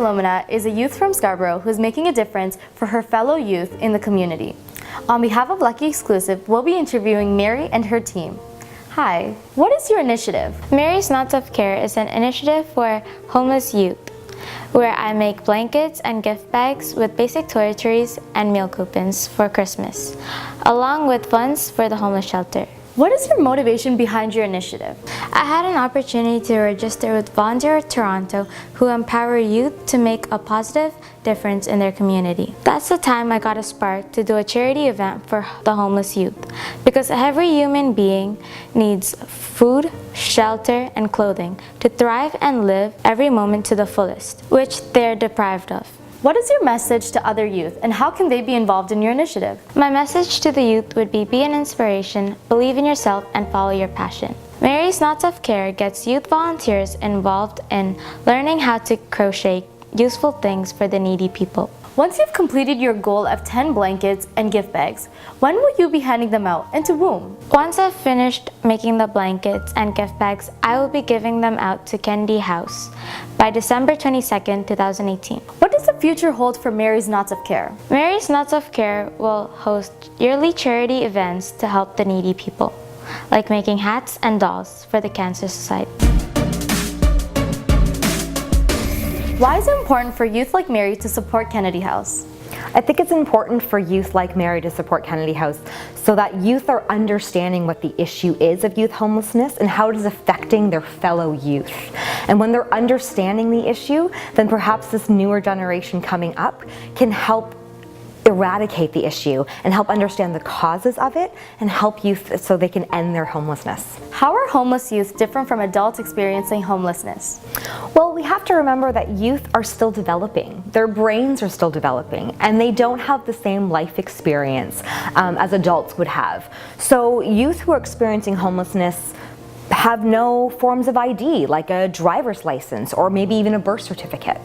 Philomena is a youth from Scarborough who is making a difference for her fellow youth in the community. On behalf of Lucky Exclusive, we'll be interviewing Mary and her team. Hi, what is your initiative? Mary's Knots of Care is an initiative for homeless youth, where I make blankets and gift bags with basic toiletries and meal coupons for Christmas, along with funds for the homeless shelter. What is your motivation behind your initiative? I had an opportunity to register with Volunteer Toronto, who empower youth to make a positive difference in their community. That's the time I got a spark to do a charity event for the homeless youth, because every human being needs food, shelter, and clothing to thrive and live every moment to the fullest, which they're deprived of. What is your message to other youth and how can they be involved in your initiative? My message to the youth would be an inspiration, believe in yourself, and follow your passion. Mary's Knots of Care gets youth volunteers involved in learning how to crochet useful things for the needy people. Once you've completed your goal of 10 blankets and gift bags, when will you be handing them out and to whom? Once I've finished making the blankets and gift bags, I will be giving them out to Kennedy House by December 22nd, 2018. What does the future hold for Mary's Knots of Care? Mary's Knots of Care will host yearly charity events to help the needy people, like making hats and dolls for the Cancer Society. Why is it important for youth like Mary to support Kennedy House? I think it's important for youth like Mary to support Kennedy House so that youth are understanding what the issue is of youth homelessness and how it is affecting their fellow youth. And when they're understanding the issue, then perhaps this newer generation coming up can help eradicate the issue and help understand the causes of it and help youth so they can end their homelessness. How are homeless youth different from adults experiencing homelessness? Well, we have to remember that youth are still developing. Their brains are still developing and they don't have the same life experience as adults would have. So youth who are experiencing homelessness have no forms of ID, like a driver's license or maybe even a birth certificate.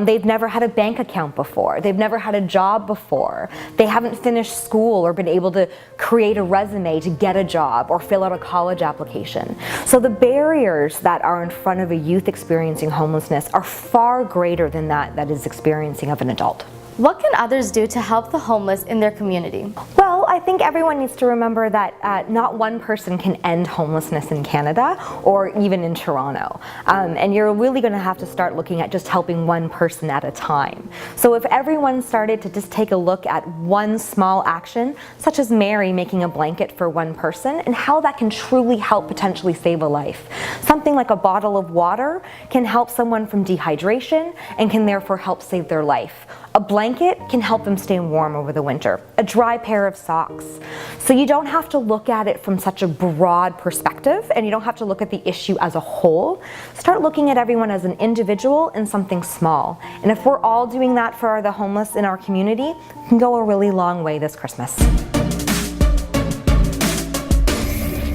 They've never had a bank account before. They've never had a job before. They haven't finished school or been able to create a resume to get a job or fill out a college application. So the barriers that are in front of a youth experiencing homelessness are far greater than that is experiencing of an adult. What can others do to help the homeless in their community? Well, I think everyone needs to remember that not one person can end homelessness in Canada or even in Toronto. And you're really going to have to start looking at just helping one person at a time. So if everyone started to just take a look at one small action, such as Mary making a blanket for one person, and how that can truly help potentially save a life. Something like a bottle of water can help someone from dehydration and can therefore help save their life. A blanket can help them stay warm over the winter. A dry pair of socks. So you don't have to look at it from such a broad perspective and you don't have to look at the issue as a whole. Start looking at everyone as an individual and something small. And if we're all doing that for the homeless in our community, we can go a really long way this Christmas.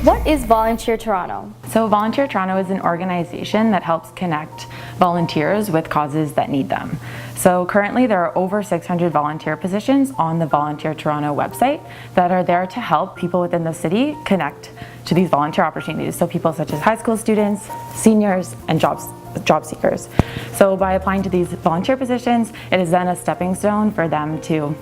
What is Volunteer Toronto? So Volunteer Toronto is an organization that helps connect volunteers with causes that need them. So currently there are over 600 volunteer positions on the Volunteer Toronto website that are there to help people within the city connect to these volunteer opportunities. So people such as high school students, seniors, and job seekers. So by applying to these volunteer positions, it is then a stepping stone for them to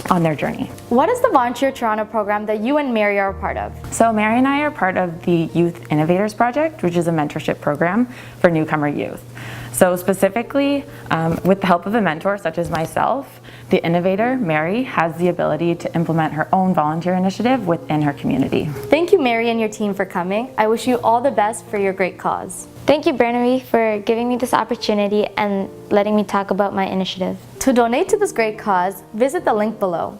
on their journey. What is the Volunteer Toronto program that you and Mary are a part of? So Mary and I are part of the Youth Innovators Project, which is a mentorship program for newcomer youth. So specifically, with the help of a mentor such as myself, the innovator, Mary, has the ability to implement her own volunteer initiative within her community. Thank you, Mary and your team, for coming. I wish you all the best for your great cause. Thank you, Branavi, for giving me this opportunity and letting me talk about my initiative. To donate to this great cause, visit the link below.